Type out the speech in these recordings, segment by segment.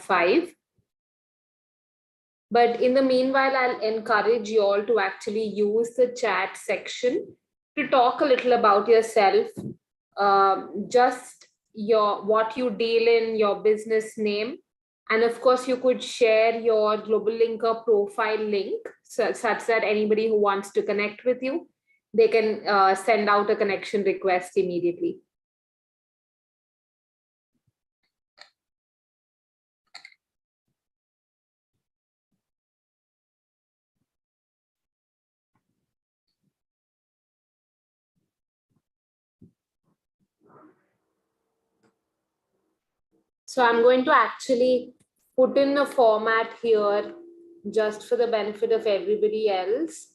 5. But in the meanwhile, I'll encourage you all to actually use the chat section to talk a little about yourself, just what you deal in, your business name. And of course, you could share your Globallinker profile link such that anybody who wants to connect with you, they can send out a connection request immediately. So I'm going to actually put in a format here just for the benefit of everybody else.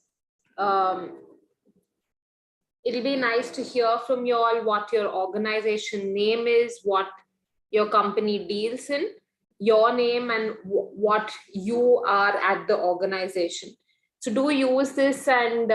It'll be nice to hear from you all what your organization name is, what your company deals in, your name, and what you are at the organization. So do use this, and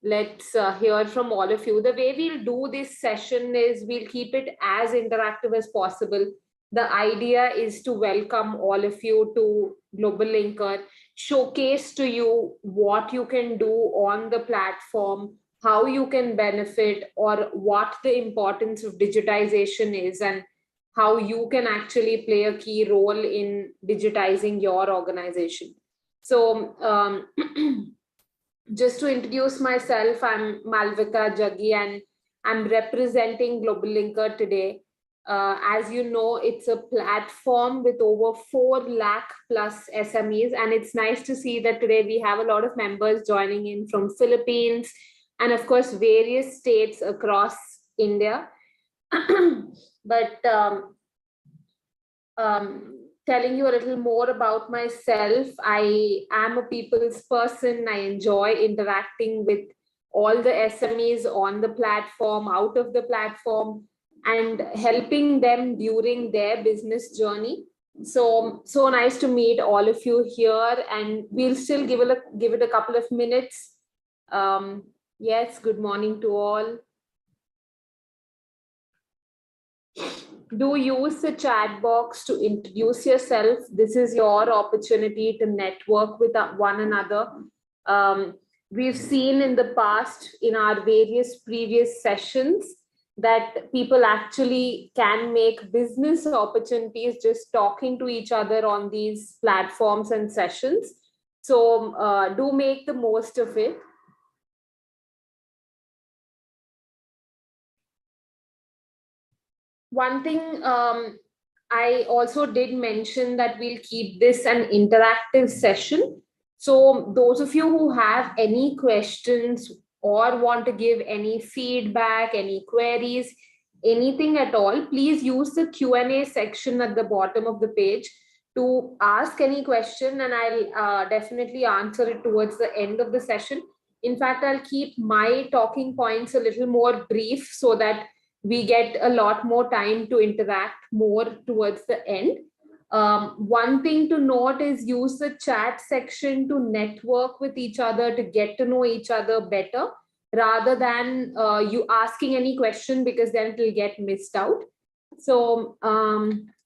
let's hear from all of you. The way we'll do this session is we'll keep it as interactive as possible. The idea is to welcome all of you to Globallinker, showcase to you what you can do on the platform, how you can benefit, or what the importance of digitization is, and how you can actually play a key role in digitizing your organization. So just to introduce myself, I'm Malvika Jaggi, and I'm representing Globallinker today. As you know, it's a platform with over 4 lakh plus SMEs, and it's nice to see that today we have a lot of members joining in from Philippines and of course various states across India. But telling you a little more about myself, I am a people's person. I enjoy interacting with all the SMEs on the platform, out of the platform, and helping them during their business journey. So nice to meet all of you here, and we'll still give it a couple of minutes. Yes, good morning to all. Do use the chat box to introduce yourself. This is your opportunity to network with one another. We've seen in the past in our various previous sessions that people actually can make business opportunities just talking to each other on these platforms and sessions. So do make the most of it. One thing I also did mention that we'll keep this an interactive session. So those of you who have any questions or want to give any feedback, any queries, anything at all, please use the Q&A section at the bottom of the page to ask any question, and I'll definitely answer it towards the end of the session. In fact, I'll keep my talking points a little more brief so that we get a lot more time to interact more towards the end. One thing to note is use the chat section to network with each other, to get to know each other better, rather than you asking any question, because then it will get missed out. So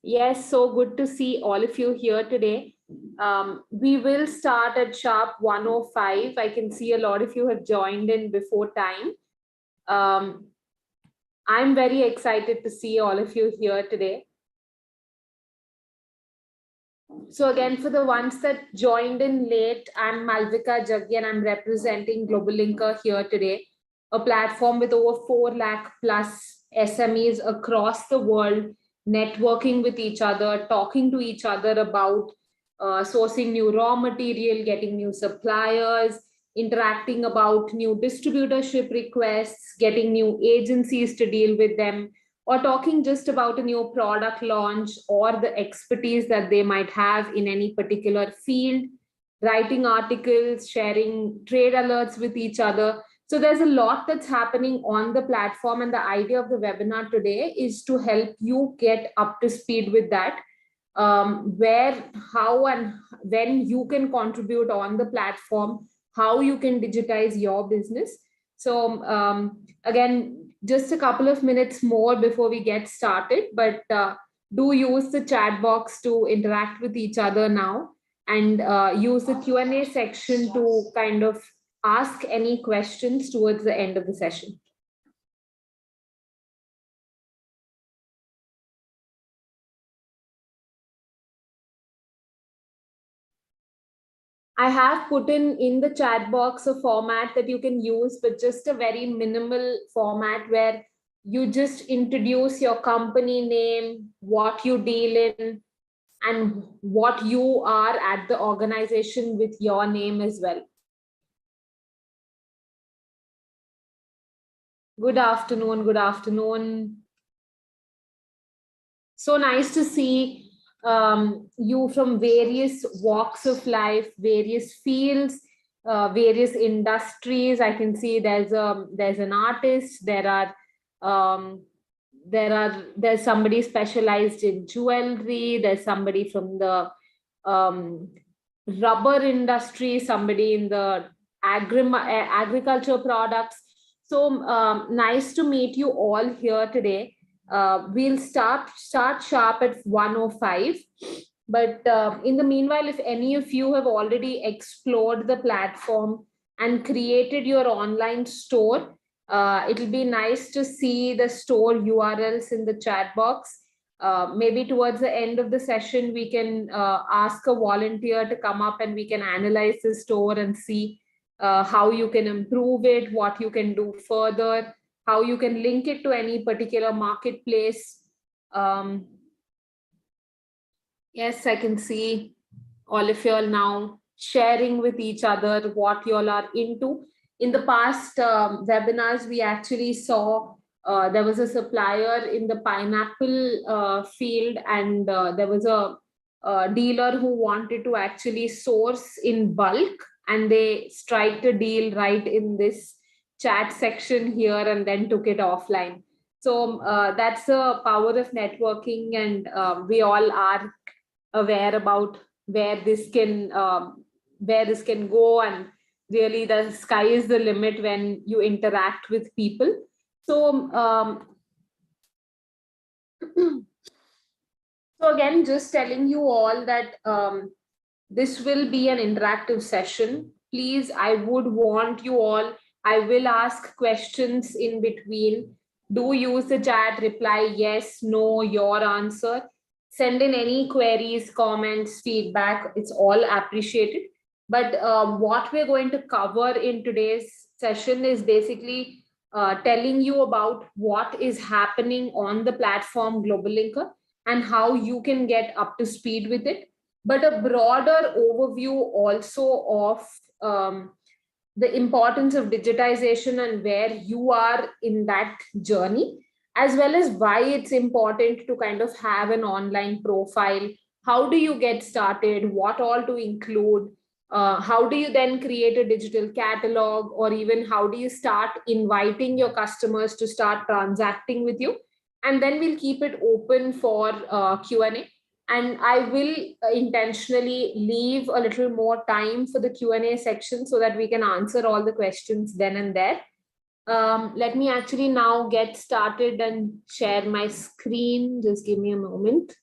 yes, so good to see all of you here today. We will start at sharp 1:05. I can see a lot of you have joined in before time. I'm very excited to see all of you here today. So again, for the ones that joined in late, I'm Malvika Jaggi, and I'm representing Globallinker here today, a platform with over 4 lakh plus SMEs across the world, networking with each other, talking to each other about sourcing new raw material, getting new suppliers, interacting about new distributorship requests, getting new agencies to deal with them, or talking just about a new product launch or the expertise that they might have in any particular field, writing articles, sharing trade alerts with each other. So there's a lot that's happening on the platform, and the idea of the webinar today is to help you get up to speed with that, where, how, and when you can contribute on the platform, how you can digitize your business. So again, just a couple of minutes more before we get started, but do use the chat box to interact with each other now, and use the Q&A section to kind of ask any questions towards the end of the session. I have put in the chat box a format that you can use, but just a very minimal format where you just introduce your company name, what you deal in, and what you are at the organization with your name as well. Good afternoon. Good afternoon. So nice to see you from various walks of life, various fields, various industries. I can see there's an artist. There's somebody specialized in jewelry. There's somebody from the rubber industry. Somebody in the agriculture products. So nice to meet you all here today. We'll start sharp at 1:05. But in the meanwhile, if any of you have already explored the platform and created your online store, it'll be nice to see the store URLs in the chat box. Maybe towards the end of the session, we can ask a volunteer to come up and we can analyze the store and see how you can improve it, what you can do further, how you can link it to any particular marketplace. Yes, I can see all of you all now sharing with each other what you all are into. In the past webinars, we actually saw there was a supplier in the pineapple field, and there was a dealer who wanted to actually source in bulk, and they striked a deal right in this chat section here and then took it offline. So that's the power of networking, and we all are aware about where this can go, and really the sky is the limit when you interact with people. So so again, just telling you all that this will be an interactive session. Please, I would want you all, I will ask questions in between. Do use the chat, reply yes, no, your answer. Send in any queries, comments, feedback. It's all appreciated. But what we're going to cover in today's session is basically telling you about what is happening on the platform Globallinker and how you can get up to speed with it, but a broader overview also of the importance of digitization and where you are in that journey, as well as why it's important to kind of have an online profile. How do you get started? What all to include? How do you then create a digital catalog, or even how do you start inviting your customers to start transacting with you? And then we'll keep it open for Q&A. And I will intentionally leave a little more time for the Q&A section so that we can answer all the questions then and there. Let me actually now get started and share my screen. Just give me a moment.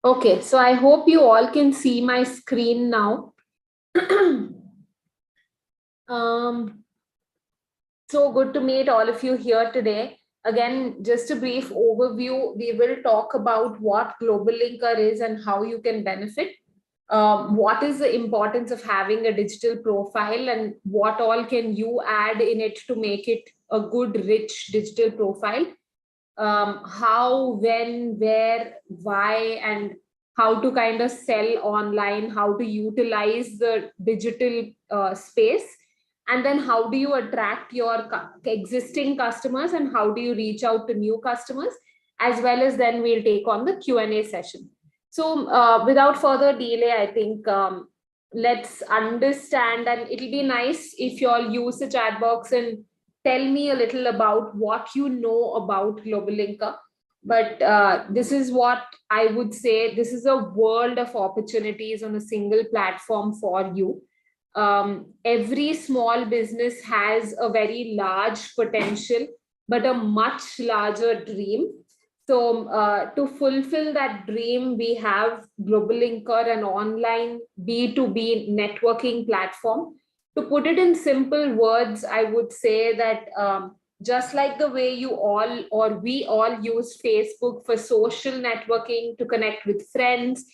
Okay, so I hope you all can see my screen now. So good to meet all of you here today. Again, just a brief overview. We will talk about what Globallinker is and how you can benefit. What is the importance of having a digital profile, and what all can you add in it to make it a good, rich digital profile? How, when, where, why, and how to kind of sell online, how to utilize the digital space, and then how do you attract your existing customers, and how do you reach out to new customers, as well as then we'll take on the Q&A session. So without further delay, I think let's understand, and it'll be nice if you all use the chat box and tell me a little about what you know about Globallinker. But this is what I would say. This is a world of opportunities on a single platform for you. Every small business has a very large potential, but a much larger dream. So, to fulfill that dream, we have Globallinker, an online B2B networking platform. To put it in simple words, I would say that just like the way you all or we all use Facebook for social networking to connect with friends,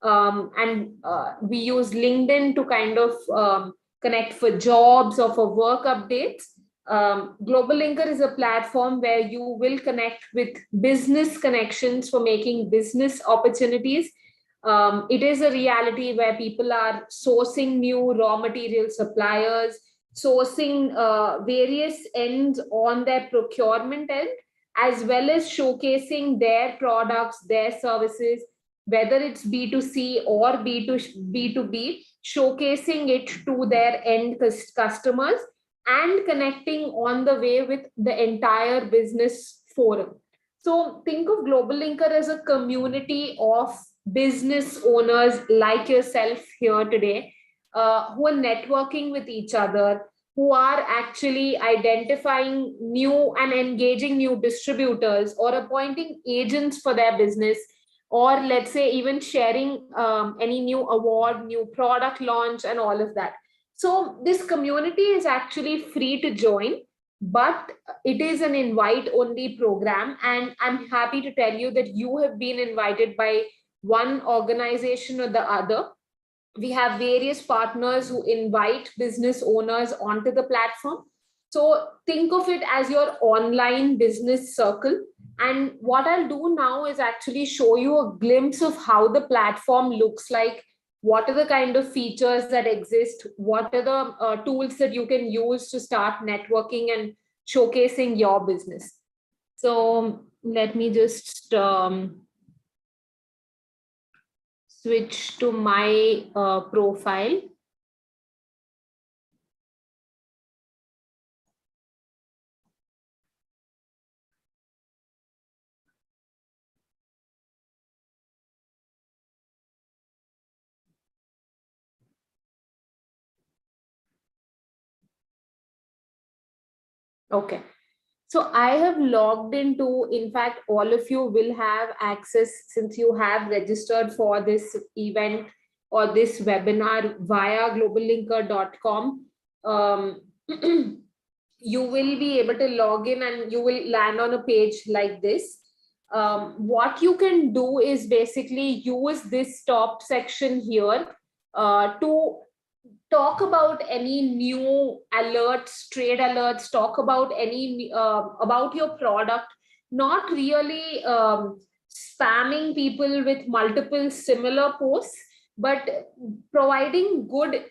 and we use LinkedIn to kind of connect for jobs or for work updates. Globallinker is a platform where you will connect with business connections for making business opportunities. It is a reality where people are sourcing new raw material suppliers, sourcing various ends on their procurement end, as well as showcasing their products, their services, whether it's B2C or B2B, showcasing it to their end customers and connecting on the way with the entire business forum. So think of Globallinker as a community of business owners like yourself here today, who are networking with each other, who are actually identifying new and engaging new distributors or appointing agents for their business, or let's say even sharing any new award, new product launch, and all of that. So this community is actually free to join, but it is an invite only program. And I'm happy to tell you that you have been invited by one organization or the other. We have various partners who invite business owners onto the platform. So think of it as your online business circle. And what I'll do now is actually show you a glimpse of how the platform looks like. What are the kind of features that exist? What are the tools that you can use to start networking and showcasing your business? So let me just switch to my profile. Okay. So I have logged into, in fact, all of you will have access since you have registered for this event or this webinar via globallinker.com. You will be able to log in and you will land on a page like this. What you can do is basically use this top section here to talk about any new alerts, trade alerts, talk about any about your product, not really spamming people with multiple similar posts, but providing good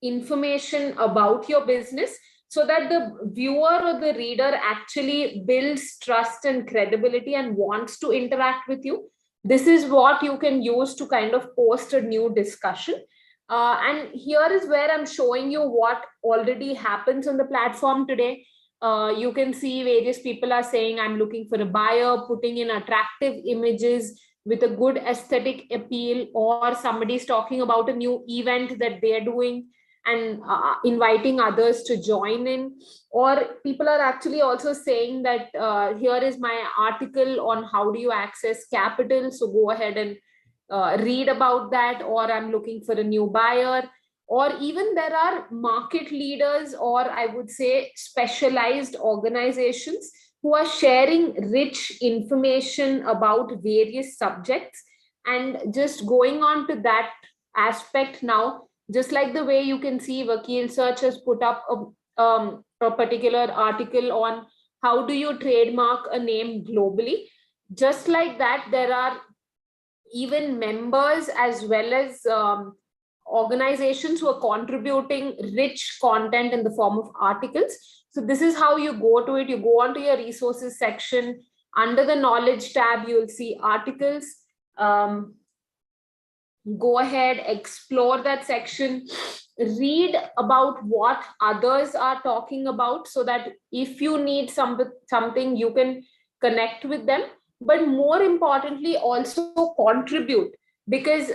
information about your business so that the viewer or the reader actually builds trust and credibility and wants to interact with you. This is what you can use to kind of post a new discussion. And here is where I'm showing you what already happens on the platform today. You can see various people are saying, I'm looking for a buyer, putting in attractive images with a good aesthetic appeal, or somebody's talking about a new event that they're doing and inviting others to join in. Or people are actually also saying that here is my article on how do you access capital. So go ahead and read about that, or I'm looking for a new buyer. Or even there are market leaders, or I would say specialized organizations who are sharing rich information about various subjects. And just going on to that aspect now, just like the way you can see Vakil Search has put up a particular article on how do you trademark a name globally, just like that there are even members as well as organizations who are contributing rich content in the form of articles. So this is how you go to it. You go onto your resources section. Under the knowledge tab, you will see articles. Go ahead, explore that section, read about what others are talking about so that if you need something, you can connect with them. but more importantly, also contribute. Because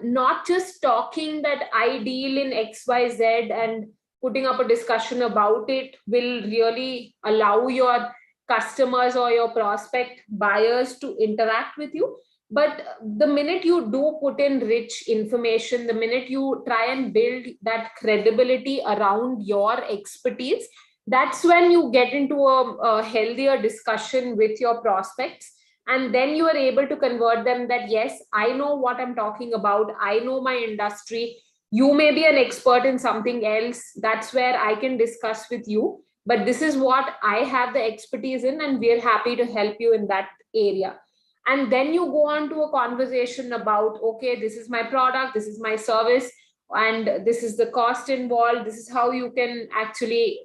not just talking that I deal in XYZ and putting up a discussion about it will really allow your customers or your prospect buyers to interact with you. But the minute you do put in rich information, the minute you try and build that credibility around your expertise, that's when you get into a healthier discussion with your prospects. And then you are able to convert them that, yes, I know what I'm talking about. I know my industry. You may be an expert in something else. That's where I can discuss with you. But this is what I have the expertise in, and we're happy to help you in that area. And then you go on to a conversation about, okay, this is my product, this is my service, and this is the cost involved. This is how you can actually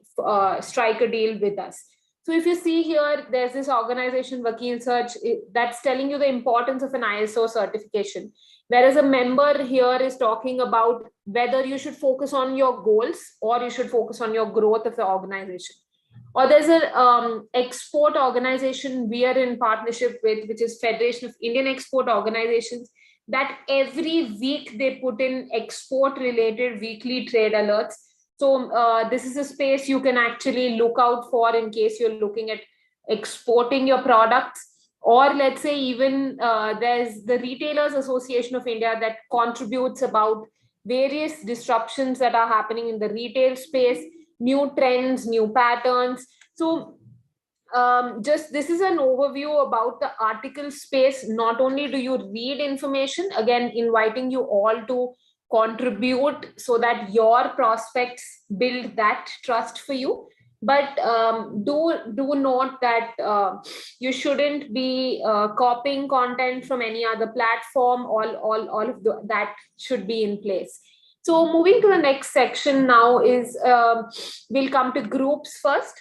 strike a deal with us. So if you see here, there's this organization Vakil Search that's telling you the importance of an ISO certification. Whereas a member here is talking about whether you should focus on your goals or you should focus on your growth of the organization. Or there's a export organization we are in partnership with, which is Federation of Indian Export Organizations, that every week they put in export related weekly trade alerts. So this is a space you can actually look out for in case you're looking at exporting your products. Or let's say even there's the Retailers Association of India that contributes about various disruptions that are happening in the retail space, new trends, new patterns. So just this is an overview about the article space. Not only do you read information, again, inviting you all to contribute so that your prospects build that trust for you. But do note that you shouldn't be copying content from any other platform. All of that should be in place. So moving to the next section now is we'll come to groups first.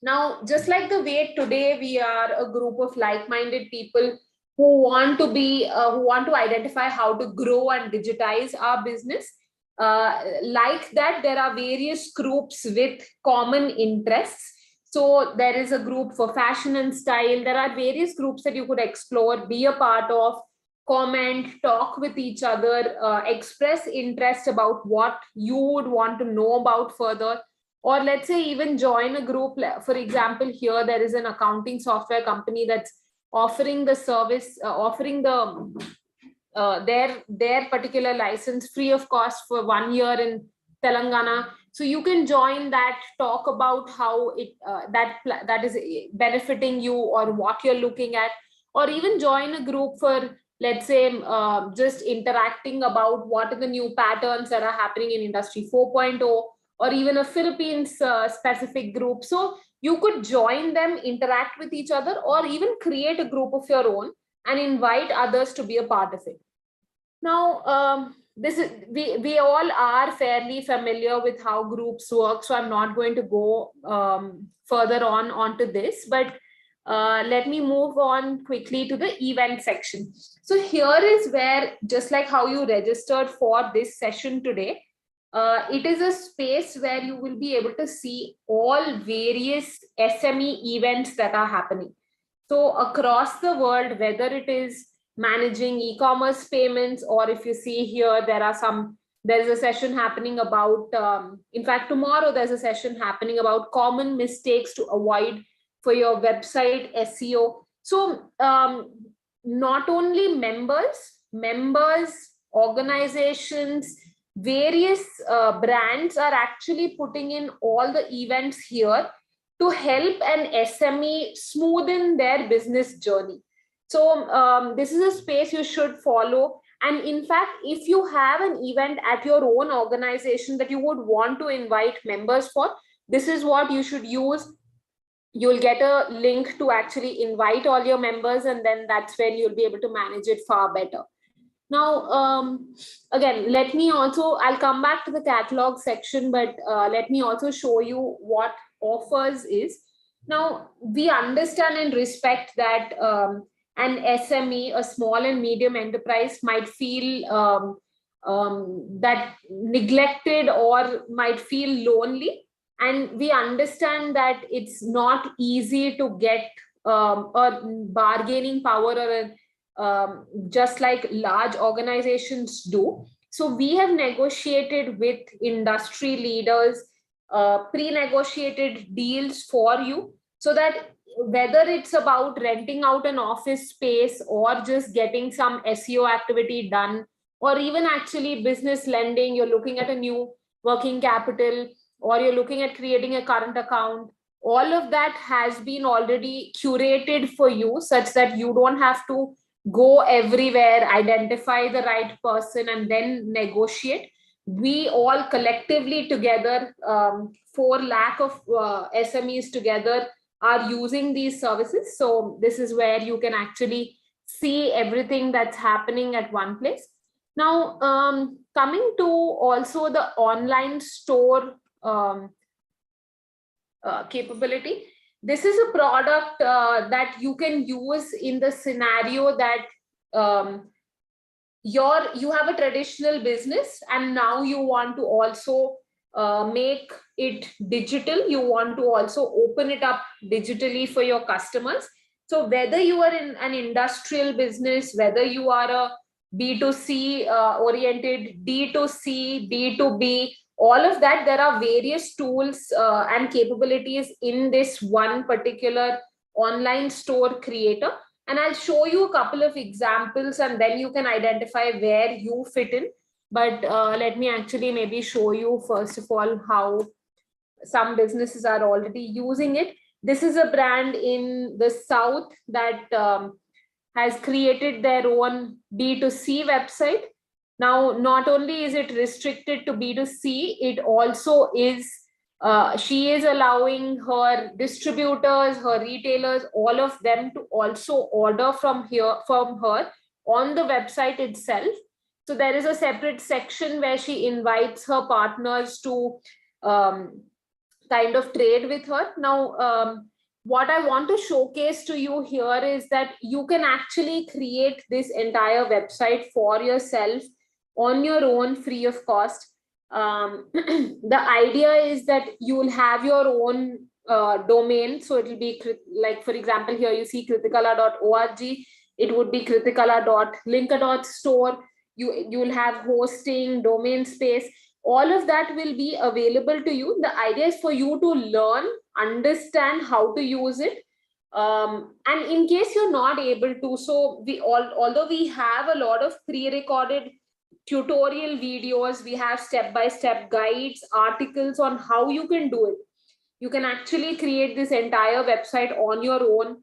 Now, just like the way today we are a group of like-minded people who want to be, who want to identify how to grow and digitize our business, like that, there are various groups with common interests. So there is a group for fashion and style. There are various groups that you could explore, be a part of, comment, talk with each other, express interest about what you would want to know about further. Or let's say even join a group. For example, here there is an accounting software company that's offering the service, offering their particular license free of cost for 1 year in Telangana. So you can join that, talk about how it that is benefiting you or what you're looking at. Or even join a group for, let's say, just interacting about what are the new patterns that are happening in Industry 4.0, or even a Philippines specific group. So you could join them, interact with each other, or even create a group of your own and invite others to be a part of it. Now, this is we all are fairly familiar with how groups work, so I'm not going to go further onto this, but let me move on quickly to the event section. So here is where, just like how you registered for this session today, it is a space where you will be able to see all various SME events that are happening. So across the world, whether it is managing e-commerce payments, or if you see here, there's a session happening about, in fact, tomorrow there's a session happening about common mistakes to avoid for your website SEO. So not only members, organizations, various brands are actually putting in all the events here to help an SME smoothen their business journey. So this is a space you should follow. And in fact, if you have an event at your own organization that you would want to invite members for, this is what you should use. You'll get a link to actually invite all your members, and then that's when you'll be able to manage it far better. Now, again, I'll come back to the catalog section, but let me also show you what offers is. Now, we understand and respect that an SME, a small and medium enterprise, might feel that neglected or might feel lonely. And we understand that it's not easy to get a bargaining power or just like large organizations do. So we have negotiated with industry leaders, pre-negotiated deals for you, so that whether it's about renting out an office space or just getting some SEO activity done, or even actually business lending, you're looking at a new working capital, or you're looking at creating a current account, all of that has been already curated for you, such that you don't have to go everywhere, identify the right person, and then negotiate. We all collectively together, 4 lakh of SMEs together are using these services. So this is where you can actually see everything that's happening at one place. Now, coming to also the online store capability. This is a product that you can use in the scenario that you have a traditional business and now you want to also make it digital. You want to also open it up digitally for your customers. So whether you are in an industrial business, whether you are a B2C oriented, D2C, B2B, all of that, there are various tools and capabilities in this one particular online store creator. And I'll show you a couple of examples and then you can identify where you fit in. But let me actually maybe show you first of all how some businesses are already using it. This is a brand in the South that has created their own B2C website. Now, not only is it restricted to B2C, it also is, she is allowing her distributors, her retailers, all of them to also order from her on the website itself. So there is a separate section where she invites her partners to kind of trade with her. Now, what I want to showcase to you here is that you can actually create this entire website for yourself on your own, free of cost. The idea is that you will have your own domain. So it will be like, for example, here you see kritikala.org. It would be kritikala.linker.store. You will have hosting, domain space. All of that will be available to you. The idea is for you to learn, understand how to use it. And in case you're not able to, so although we have a lot of pre-recorded tutorial videos, we have step-by-step guides, articles on how you can do it. You can actually create this entire website on your own.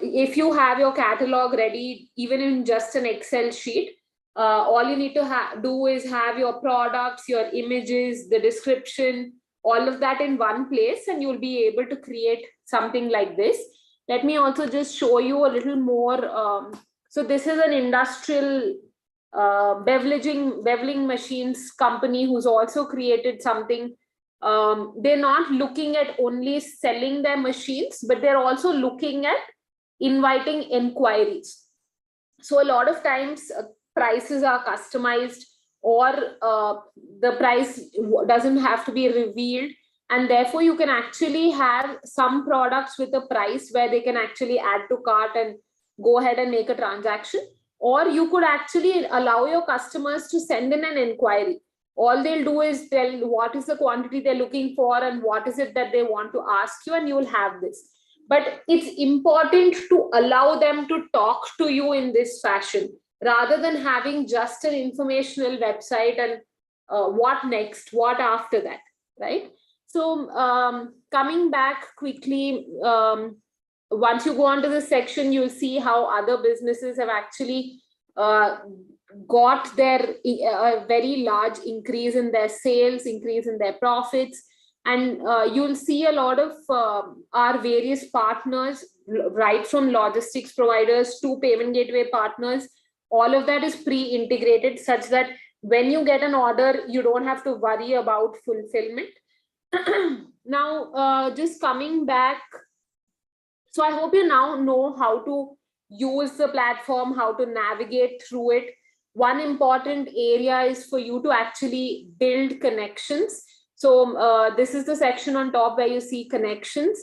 If you have your catalog ready, even in just an Excel sheet, all you need to do is have your products, your images, the description, all of that in one place, and you'll be able to create something like this. Let me also just show you a little more. So this is an industrial beveling machines company who's also created something. They're not looking at only selling their machines, but they're also looking at inviting inquiries. So a lot of times prices are customized, or the price doesn't have to be revealed, and therefore you can actually have some products with a price where they can actually add to cart and go ahead and make a transaction. Or you could actually allow your customers to send in an inquiry. All they'll do is tell what is the quantity they're looking for and what is it that they want to ask you, and you will have this. But it's important to allow them to talk to you in this fashion, rather than having just an informational website and what next, what after that, right? So coming back quickly, once you go on to this section, you'll see how other businesses have actually got their very large increase in their sales, increase in their profits. And you'll see a lot of our various partners, right from logistics providers to payment gateway partners, all of that is pre-integrated, such that when you get an order, you don't have to worry about fulfillment. Now, just coming back, so I hope you now know how to use the platform, how to navigate through it. One important area is for you to actually build connections. So this is the section on top where you see connections.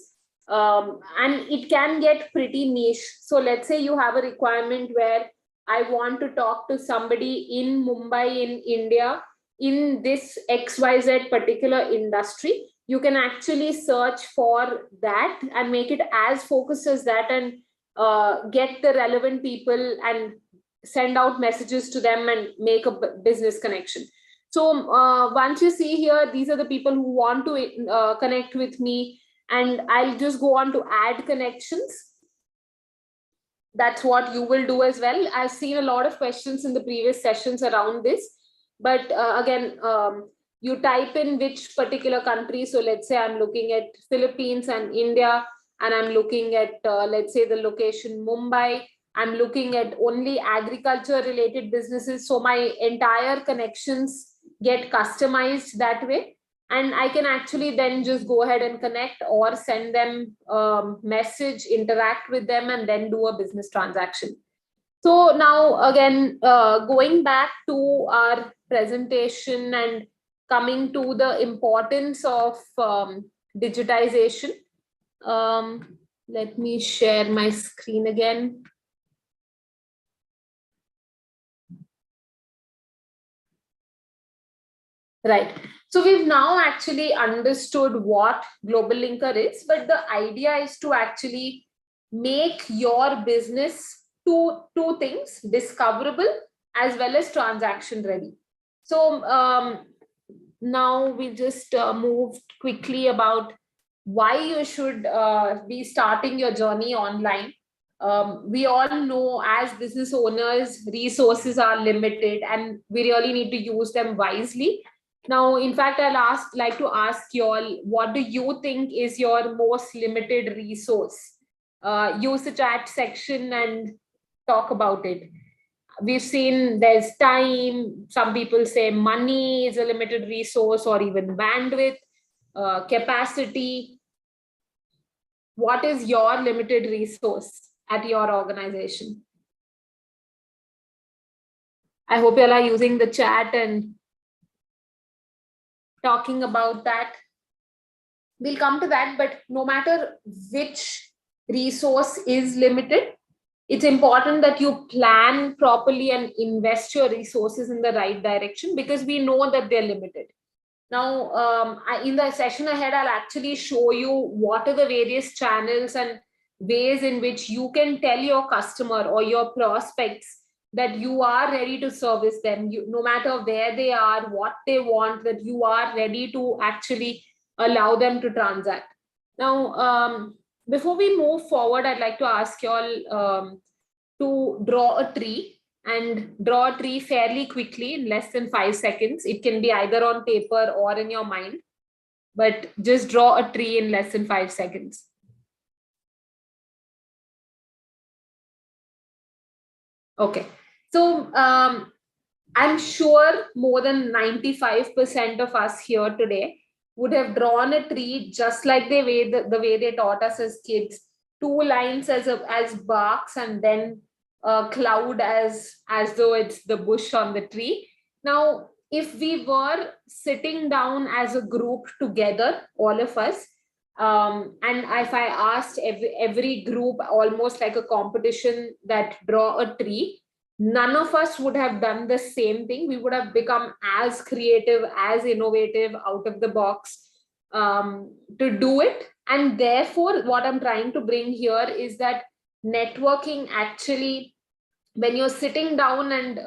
And it can get pretty niche. So let's say you have a requirement where I want to talk to somebody in Mumbai, in India, in this XYZ particular industry. You can actually search for that and make it as focused as that, and get the relevant people and send out messages to them and make a business connection. So once you see here, these are the people who want to connect with me, and I'll just go on to add connections. That's what you will do as well. I've seen a lot of questions in the previous sessions around this, but again, you type in which particular country. So let's say I'm looking at Philippines and India, and I'm looking at, let's say, the location Mumbai. I'm looking at only agriculture related businesses. So my entire connections get customized that way. And I can actually then just go ahead and connect or send them message, interact with them, and then do a business transaction. So now again, going back to our presentation and coming to the importance of digitization. Let me share my screen again. Right. So we've now actually understood what Globallinker is, but the idea is to actually make your business two things: discoverable as well as transaction ready. So now we just moved quickly about why you should be starting your journey online. We all know as business owners, resources are limited and we really need to use them wisely. Now, in fact, like to ask you all, what do you think is your most limited resource? Use the chat section and talk about it. We've seen there's time. Some people say money is a limited resource, or even bandwidth, capacity. What is your limited resource at your organization? I hope you all are using the chat and talking about that. We'll come to that, but no matter which resource is limited, it's important that you plan properly and invest your resources in the right direction, because we know that they're limited. Now, in the session ahead, I'll actually show you what are the various channels and ways in which you can tell your customer or your prospects that you are ready to service them, no matter where they are, what they want, that you are ready to actually allow them to transact. Now, before we move forward, I'd like to ask you all to draw a tree, and draw a tree fairly quickly in less than 5 seconds. It can be either on paper or in your mind, but just draw a tree in less than 5 seconds. Okay. So I'm sure more than 95% of us here today would have drawn a tree just like the way they taught us as kids. 2 lines as barks, and then a cloud as though it's the bush on the tree. Now, if we were sitting down as a group together, all of us, and if I asked every group, almost like a competition, that draw a tree, none of us would have done the same thing. We would have become as creative, as innovative, out of the box to do it. And therefore, what I'm trying to bring here is that networking actually, when you're sitting down and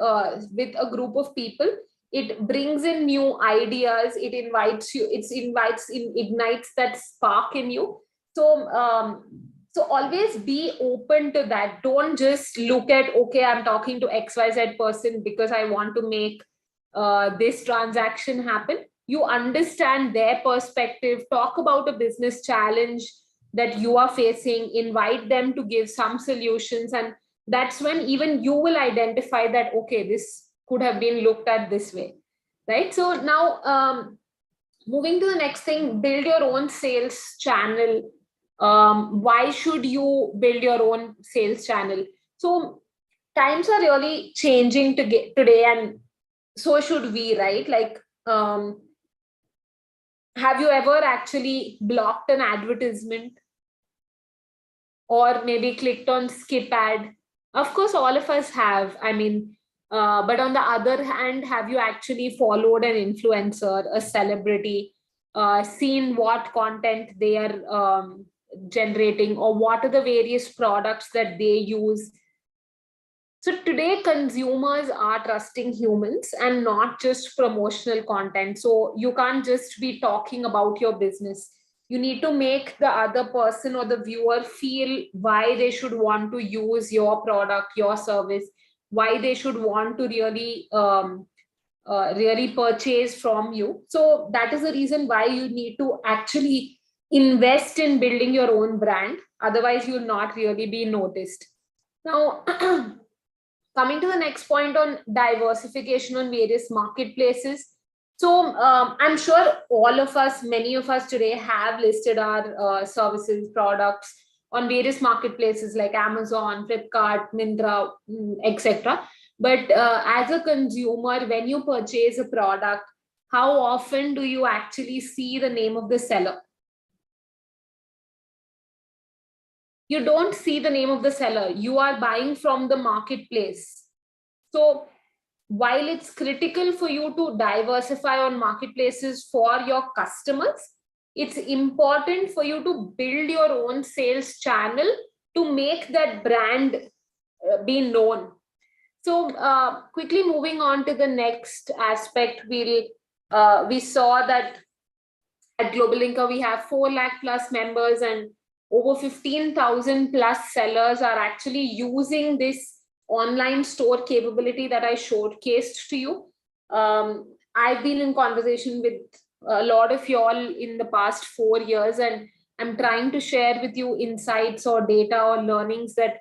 with a group of people, it brings in new ideas. It ignites that spark in you. So always be open to that. Don't just look at, okay, I'm talking to XYZ person because I want to make this transaction happen. You understand their perspective, talk about a business challenge that you are facing, invite them to give some solutions, and that's when even you will identify that, okay, this could have been looked at this way, right? So now, moving to the next thing, build your own sales channel. Why should you build your own sales channel? So times are really changing today, and so should we, right? Like, have you ever actually blocked an advertisement? or maybe clicked on skip ad. Of course, all of us have. I mean, but on the other hand, have you actually followed an influencer, a celebrity, seen what content they are generating, or what are the various products that they use? So today, consumers are trusting humans and not just promotional content. So you can't just be talking about your business. You need to make the other person or the viewer feel why they should want to use your product, your service, why they should want to really purchase from you. So that is the reason why you need to actually invest in building your own brand. Otherwise, you'll not really be noticed. Now, coming to the next point on diversification on various marketplaces. So I'm sure all of us, many of us today have listed our services, products on various marketplaces like Amazon, Flipkart, Myntra, etc. But as a consumer, when you purchase a product, how often do you actually see the name of the seller? You don't see the name of the seller. You are buying from the marketplace. So while it's critical for you to diversify on marketplaces for your customers, it's important for you to build your own sales channel to make that brand be known. So quickly moving on to the next aspect, we saw that at Globallinker we have 4 lakh plus members, and over 15,000 plus sellers are actually using this online store capability that I showcased to you. I've been in conversation with a lot of y'all in the past 4 years, and I'm trying to share with you insights or data or learnings that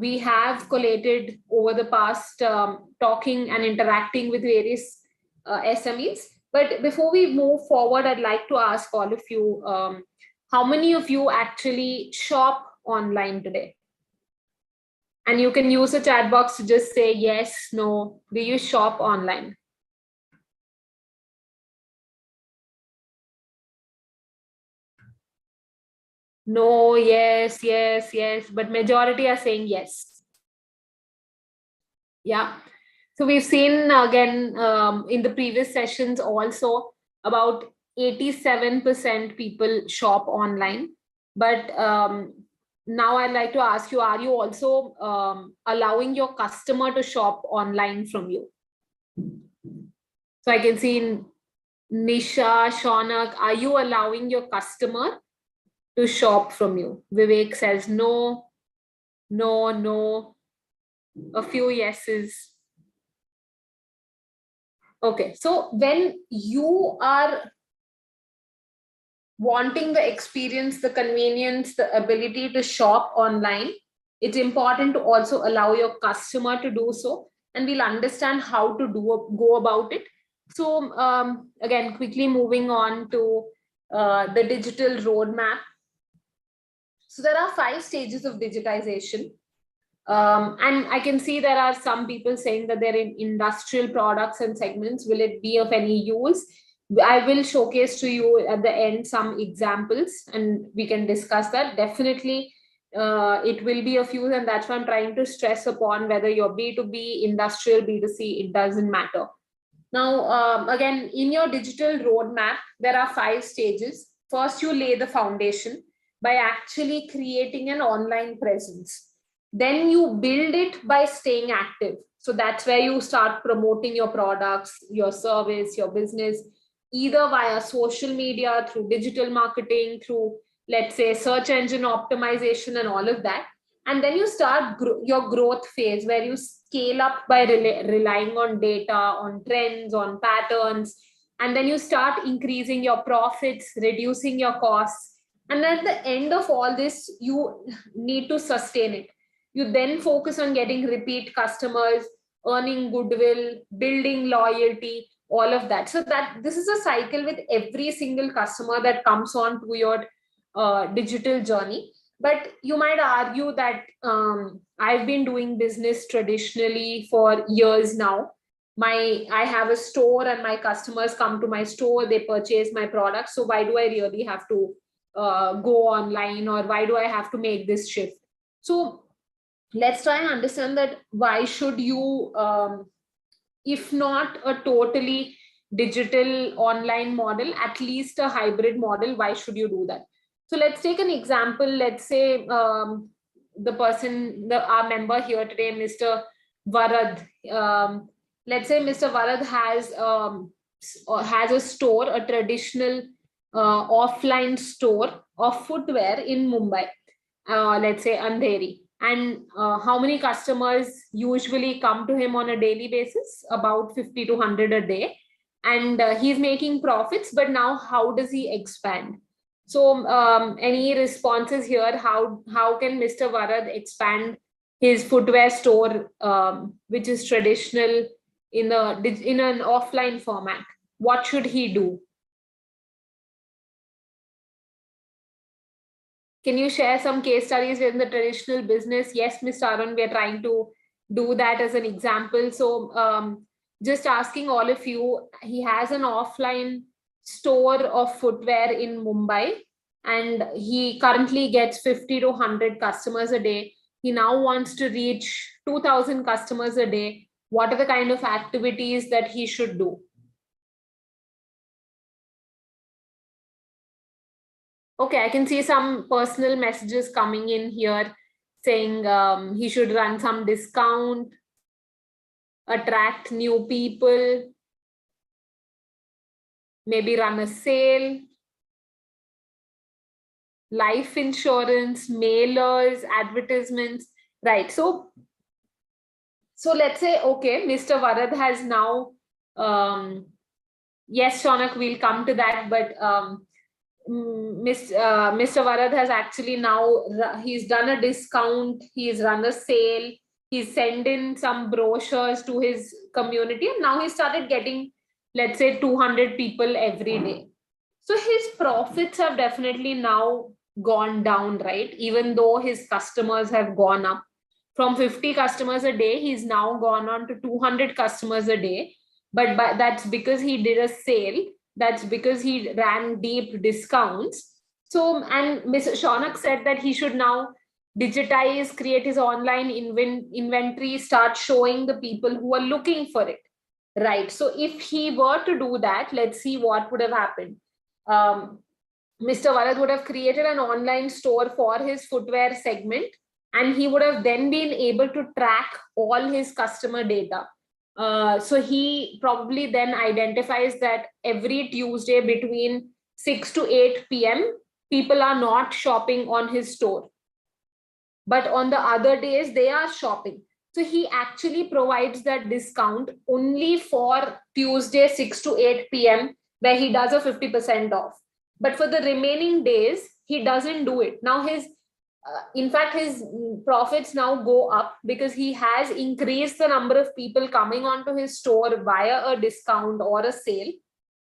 we have collated over the past, talking and interacting with various SMEs. But before we move forward, I'd like to ask all of you, how many of you actually shop online today? And you can use the chat box to just say yes, no. Do you shop online? No, yes, yes, yes. But majority are saying yes. Yeah. So we've seen again in the previous sessions also about 87% people shop online. But now I'd like to ask you, are you also allowing your customer to shop online from you? So I can see in Nisha, Shaunak, are you allowing your customer to shop from you? Vivek says no, no, no. A few yeses. Okay, so when you are wanting the experience, the convenience, the ability to shop online, it's important to also allow your customer to do so, and we'll understand how to go about it. So again, quickly moving on to the digital roadmap. So there are 5 stages of digitization. And I can see there are some people saying that they're in industrial products and segments. Will it be of any use? I will showcase to you at the end some examples and we can discuss that. Definitely, it will be of use, and that's why I'm trying to stress upon whether you're B2B, industrial, B2C, it doesn't matter. Now, again, in your digital roadmap, there are 5 stages. First, you lay the foundation by actually creating an online presence. Then you build it by staying active. So that's where you start promoting your products, your service, your business, either via social media, through digital marketing, through, let's say, search engine optimization and all of that. And then you start your growth phase where you scale up by relying on data, on trends, on patterns. And then you start increasing your profits, reducing your costs. And at the end of all this, you need to sustain it. You then focus on getting repeat customers, earning goodwill, building loyalty, all of that. So that this is a cycle with every single customer that comes on to your digital journey. But you might argue that I've been doing business traditionally for years now. I have a store and my customers come to my store, they purchase my products. So why do I really have to go online, or why do I have to make this shift? So let's try and understand that why should you, if not a totally digital online model, at least a hybrid model, why should you do that? So let's take an example. Let's say our member here today, Mr. Varad. Let's say Mr. Varad has a store, a traditional offline store of footwear in Mumbai, let's say Andheri. And how many customers usually come to him on a daily basis? About 50 to 100 a day. And he's making profits, but now how does he expand? So any responses here? How can Mr. Varad expand his footwear store, which is traditional, in an offline format? What should he do? Can you share some case studies in the traditional business? Yes, Mr. Arun, we are trying to do that as an example. So just asking all of you, he has an offline store of footwear in Mumbai, and he currently gets 50 to 100 customers a day. He now wants to reach 2,000 customers a day. What are the kind of activities that he should do? Okay, I can see some personal messages coming in here saying he should run some discount, attract new people, maybe run a sale, life insurance, mailers, advertisements, right? So let's say, okay, Mr. Varad has now, yes, Shaunak, we'll come to that, but Mr. Varad has actually now, he's done a discount, he's run a sale, he's sent in some brochures to his community, and now he started getting, let's say, 200 people every day. So his profits have definitely now gone down, right? Even though his customers have gone up. From 50 customers a day, he's now gone on to 200 customers a day. But that's because he did a sale. That's because he ran deep discounts. So, and Mr. Shaunak said that he should now digitize, create his online inventory, start showing the people who are looking for it. Right. So if he were to do that, let's see what would have happened. Mr. Varad would have created an online store for his footwear segment, and he would have then been able to track all his customer data. So he probably then identifies that every Tuesday between 6 to 8 p.m., people are not shopping on his store. But on the other days, they are shopping. So he actually provides that discount only for Tuesday, 6 to 8 p.m., where he does a 50% off. But for the remaining days, he doesn't do it. Now in fact, his profits now go up because he has increased the number of people coming onto his store via a discount or a sale,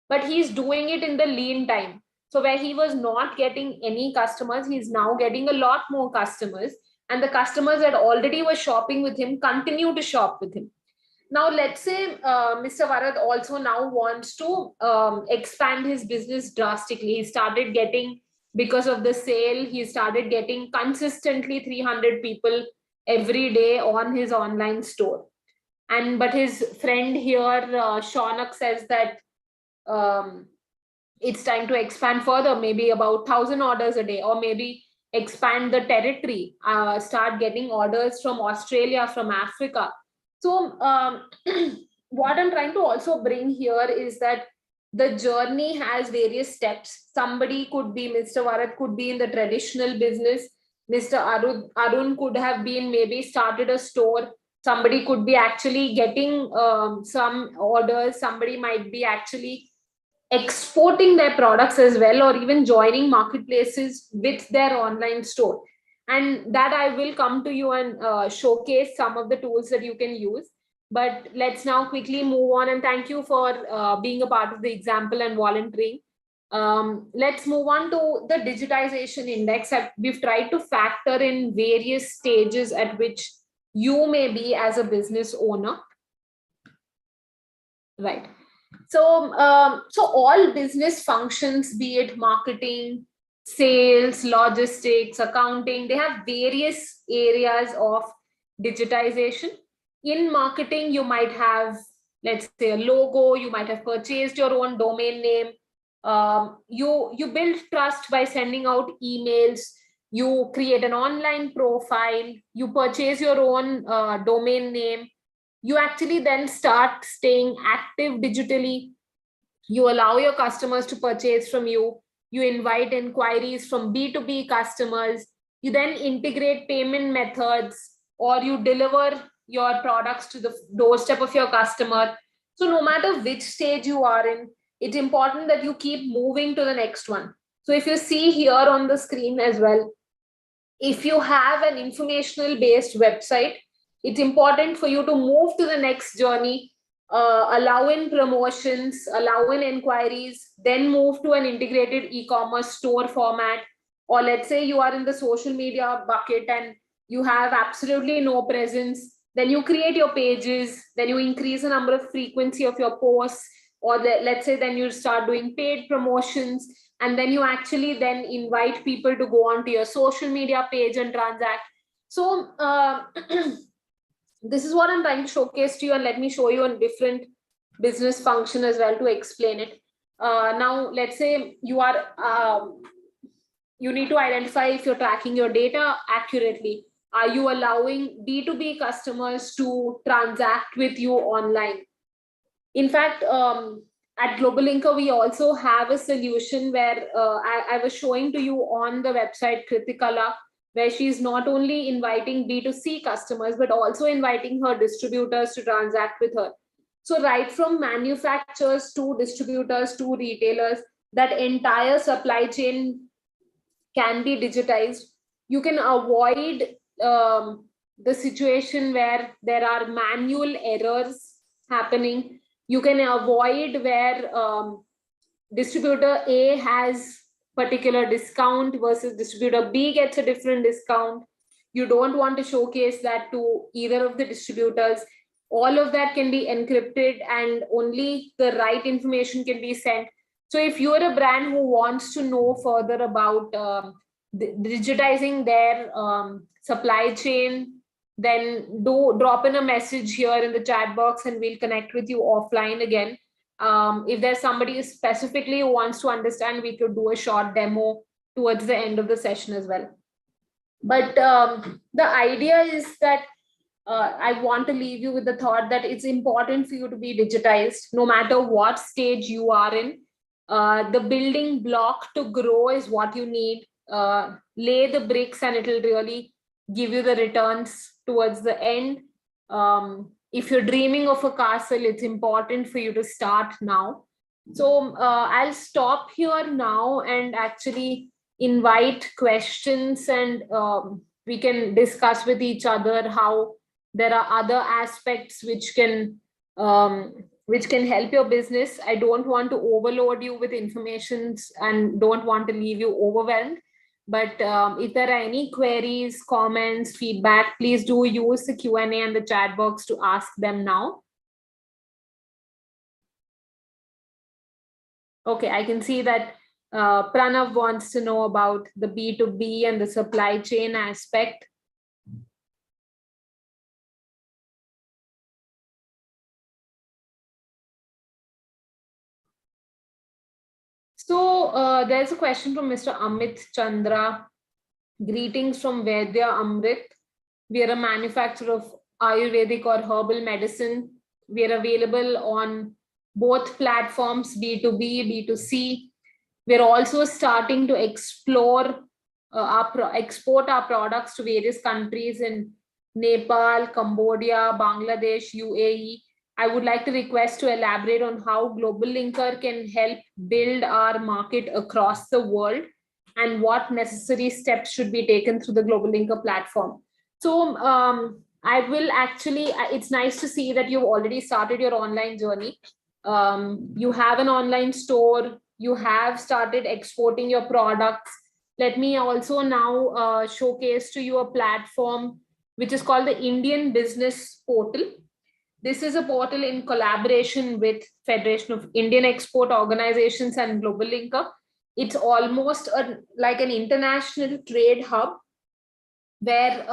but he's doing it in the lean time. So where he was not getting any customers, he's now getting a lot more customers, and the customers that already were shopping with him continue to shop with him. Now, let's say Mr. Varad also now wants to expand his business drastically. He started getting, because of the sale, he started getting consistently 300 people every day on his online store. But his friend here, Shaunak, says that it's time to expand further, maybe about 1,000 orders a day, or maybe expand the territory, start getting orders from Australia, from Africa. So what I'm trying to also bring here is that the journey has various steps. Somebody could be, Mr. Varad could be in the traditional business. Mr. Arun could have been maybe started a store. Somebody could be actually getting some orders. Somebody might be actually exporting their products as well, or even joining marketplaces with their online store. And that I will come to you and showcase some of the tools that you can use. But let's now quickly move on, and thank you for being a part of the example and volunteering. Let's move on to the digitization index. We've tried to factor in various stages at which you may be as a business owner. Right. So all business functions, be it marketing, sales, logistics, accounting. They have various areas of digitization. In marketing, you might have, let's say, a logo, you might have purchased your own domain name. You build trust by sending out emails, you create an online profile, you purchase your own domain name, you actually then start staying active digitally, you allow your customers to purchase from you, you invite inquiries from B2B customers, you then integrate payment methods, or you deliver your products to the doorstep of your customer. So no matter which stage you are in, it's important that you keep moving to the next one. So if you see here on the screen as well, if you have an informational based website, it's important for you to move to the next journey, allow in promotions, allow in inquiries, then move to an integrated e-commerce store format. Or let's say you are in the social media bucket and you have absolutely no presence, then you create your pages, then you increase the number of frequency of your posts, or let's say then you start doing paid promotions, and then you actually then invite people to go onto your social media page and transact. So this is what I'm trying to showcase to you, and let me show you a different business function as well to explain it. Now let's say you are you need to identify if you're tracking your data accurately. Are you allowing B2B customers to transact with you online? In fact, at Globallinker, we also have a solution where I was showing to you on the website Kritikala, where she's not only inviting B2C customers, but also inviting her distributors to transact with her. So right from manufacturers to distributors to retailers, that entire supply chain can be digitized. You can avoid the situation where there are manual errors happening. You can avoid where distributor A has particular discount versus distributor B gets a different discount. You don't want to showcase that to either of the distributors. All of that can be encrypted and only the right information can be sent. So if you're a brand who wants to know further about digitizing their supply chain, then do drop in a message here in the chat box and we'll connect with you offline again. If there's somebody specifically who wants to understand, we could do a short demo towards the end of the session as well. But the idea is that I want to leave you with the thought that it's important for you to be digitized, no matter what stage you are in. The building block to grow is what you need. Lay the bricks and it'll really give you the returns towards the end. If you're dreaming of a castle, it's important for you to start now. So I'll stop here now and actually invite questions, and we can discuss with each other how there are other aspects which can help your business. I don't want to overload you with information and don't want to leave you overwhelmed. But if there are any queries, comments, feedback, please do use the Q&A and the chat box to ask them now. Okay, I can see that Pranav wants to know about the B2B and the supply chain aspect. So there's a question from Mr. Amit Chandra. Greetings from Vedya Amrit. We are a manufacturer of Ayurvedic or herbal medicine. We are available on both platforms, B2B, B2C. We're also starting to explore export our products to various countries in Nepal, Cambodia, Bangladesh, UAE. I would like to request to elaborate on how Globallinker can help build our market across the world and what necessary steps should be taken through the Globallinker platform. So I will actually, it's nice to see that you've already started your online journey. You have an online store, you have started exporting your products. Let me also now showcase to you a platform which is called the Indian Business Portal. This is a portal in collaboration with Federation of Indian Export Organizations and Globallinker. It's almost like an international trade hub where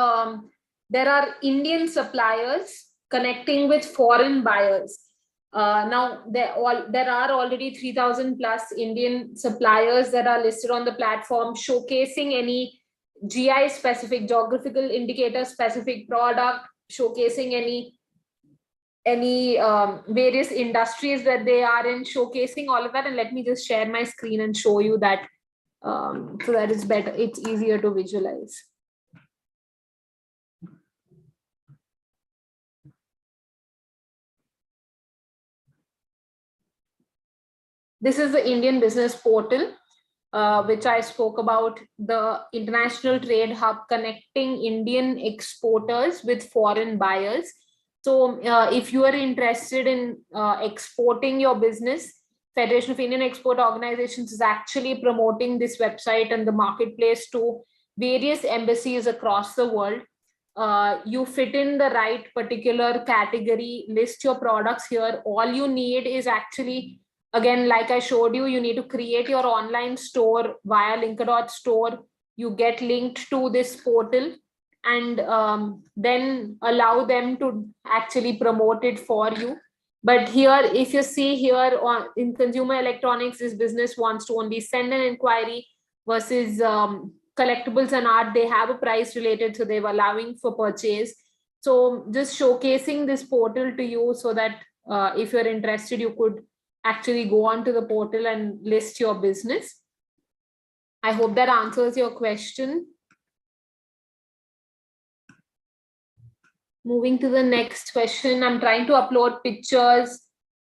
there are Indian suppliers connecting with foreign buyers. Now, there are already 3,000 plus Indian suppliers that are listed on the platform, showcasing any GI specific, geographical indicator specific product, showcasing any various industries that they are in, showcasing all of that. And let me just share my screen and show you that, so that it's better, it's easier to visualize. This is the Indian business portal, which I spoke about, the international trade hub connecting Indian exporters with foreign buyers. So if you are interested in exporting your business, Federation of Indian Export Organizations is actually promoting this website and the marketplace to various embassies across the world. You fit in the right particular category, list your products here. All you need is actually, again, like I showed you, you need to create your online store via Linker.store. You get linked to this portal and then allow them to actually promote it for you. But here, if you see here in consumer electronics, this business wants to only send an inquiry, versus collectibles and art, they have a price related, so they're allowing for purchase. So just showcasing this portal to you so that if you're interested, you could actually go onto the portal and list your business. I hope that answers your question. Moving to the next question. I'm trying to upload pictures,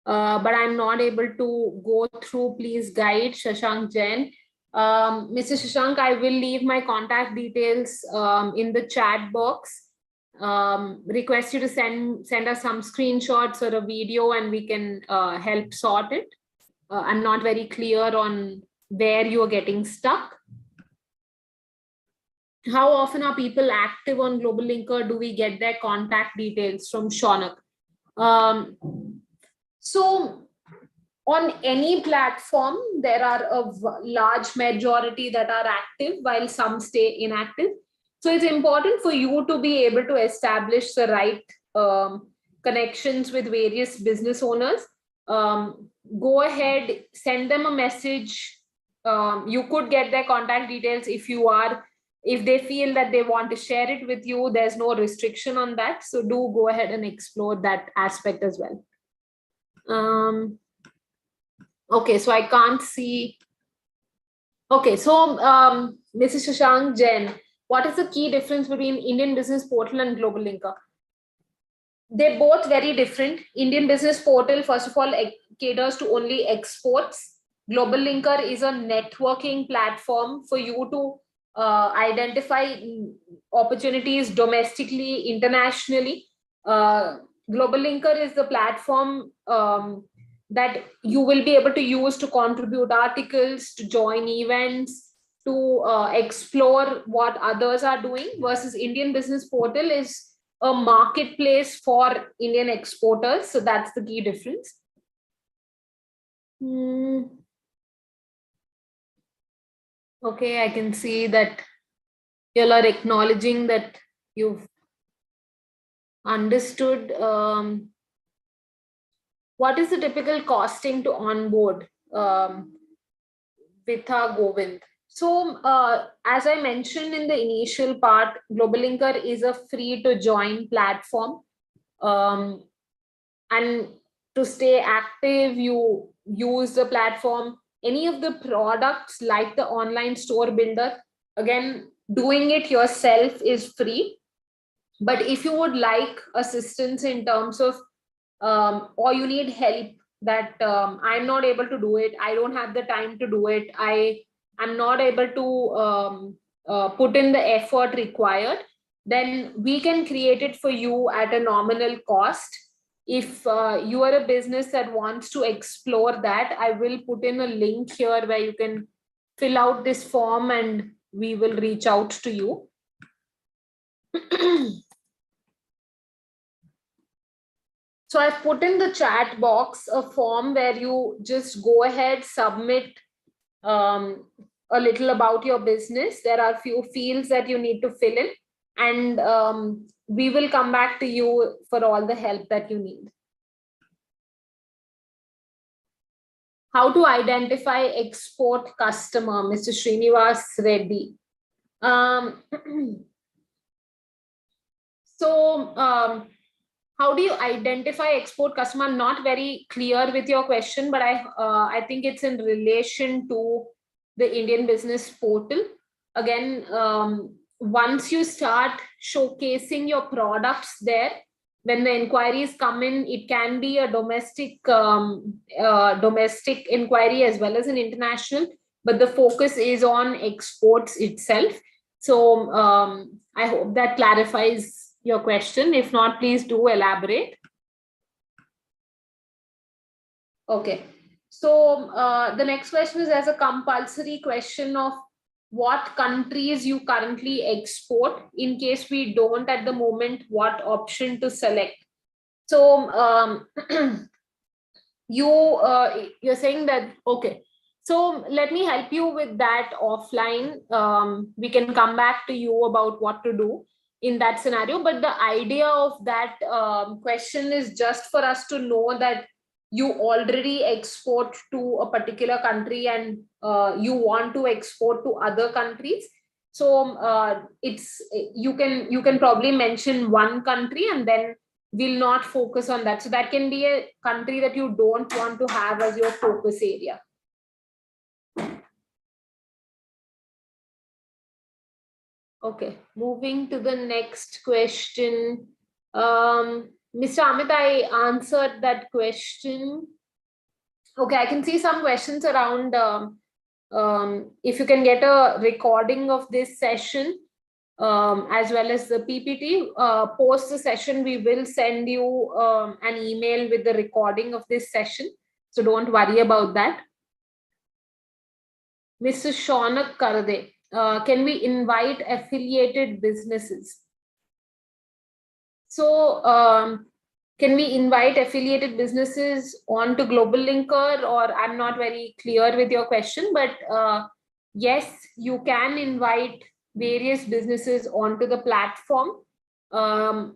but I'm not able to go through. Please guide Shashank Jain. Mr. Shashank, I will leave my contact details in the chat box. Request you to send us some screenshots or a video and we can help sort it. I'm not very clear on where you're getting stuck. How often are people active on Globallinker? Do we get their contact details from Shaunak? So on any platform, there are a large majority that are active while some stay inactive. So it's important for you to be able to establish the right connections with various business owners. Go ahead, send them a message. You could get their contact details if they feel that they want to share it with you. There's no restriction on that. So do go ahead and explore that aspect as well. Okay, so I can't see. Okay, so Mrs. Shashank Jain, what is the key difference between Indian Business Portal and Globallinker? They're both very different. Indian Business Portal, first of all, caters to only exports. Globallinker is a networking platform for you to identify opportunities domestically, internationally. Globallinker is the platform that you will be able to use to contribute articles, to join events, to explore what others are doing, versus Indian Business Portal is a marketplace for Indian exporters. So that's the key difference. Okay, I can see that you all are acknowledging that you've understood. What is the typical costing to onboard? Vitha Govind. So as I mentioned in the initial part, Globallinker is a free to join platform. And to stay active, you use the platform. Any of the products like the online store builder, again, doing it yourself is free. But if you would like assistance in terms of, or you need help that I'm not able to do it, I don't have the time to do it, I'm not able to put in the effort required, then we can create it for you at a nominal cost. If you are a business that wants to explore that, I will put in a link here where you can fill out this form and we will reach out to you. So I've put in the chat box a form where you just go ahead, submit a little about your business. There are few fields that you need to fill in, and we will come back to you for all the help that you need. How to identify export customer, Mr. Srinivas Reddy. How do you identify export customer? I'm not very clear with your question, but I think it's in relation to the Indian business portal. Again, once you start showcasing your products there, when the inquiries come in, it can be a domestic inquiry as well as an international, but the focus is on exports itself. So I hope that clarifies your question. If not, please do elaborate. Okay. So the next question is as a compulsory question of what countries you currently export. In case we don't at the moment, what option to select. So you're saying that, okay. So let me help you with that offline. We can come back to you about what to do in that scenario. But the idea of that question is just for us to know that you already export to a particular country and you want to export to other countries. So it's you can probably mention one country and then we'll not focus on that. So that can be a country that you don't want to have as your focus area. Okay, moving to the next question. Mr. Amit, I answered that question. Okay, I can see some questions around if you can get a recording of this session as well as the PPT. Post the session, we will send you an email with the recording of this session. So don't worry about that. Mrs. Shaunak Karade, can we invite affiliated businesses? So can we invite affiliated businesses onto Globallinker, or I'm not very clear with your question, but yes, you can invite various businesses onto the platform on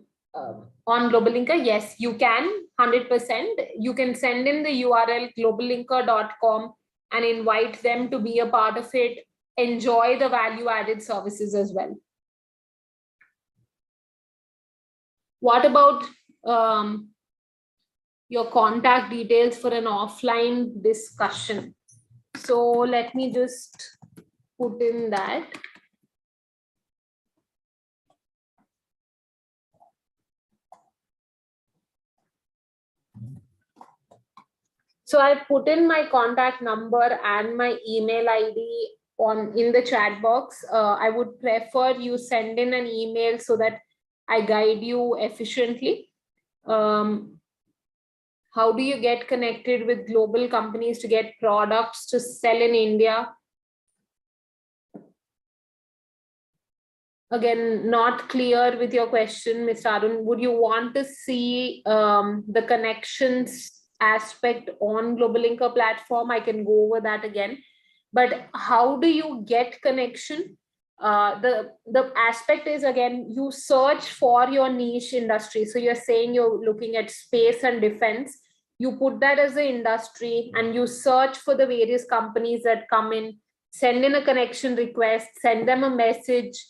Globallinker. Yes, you can, 100%. You can send in the URL globallinker.com and invite them to be a part of it, enjoy the value-added services as well. What about your contact details for an offline discussion? So let me just put in that. So I put in my contact number and my email ID in the chat box. I would prefer you send in an email so that I guide you efficiently. How do you get connected with global companies to get products to sell in India? Again, not clear with your question, Mr. Arun. Would you want to see the connections aspect on Globallinker platform? I can go over that again. But how do you get connection? The aspect is, again, you search for your niche industry. So you're saying you're looking at space and defense. You put that as the industry and you search for the various companies that come in, send in a connection request, send them a message,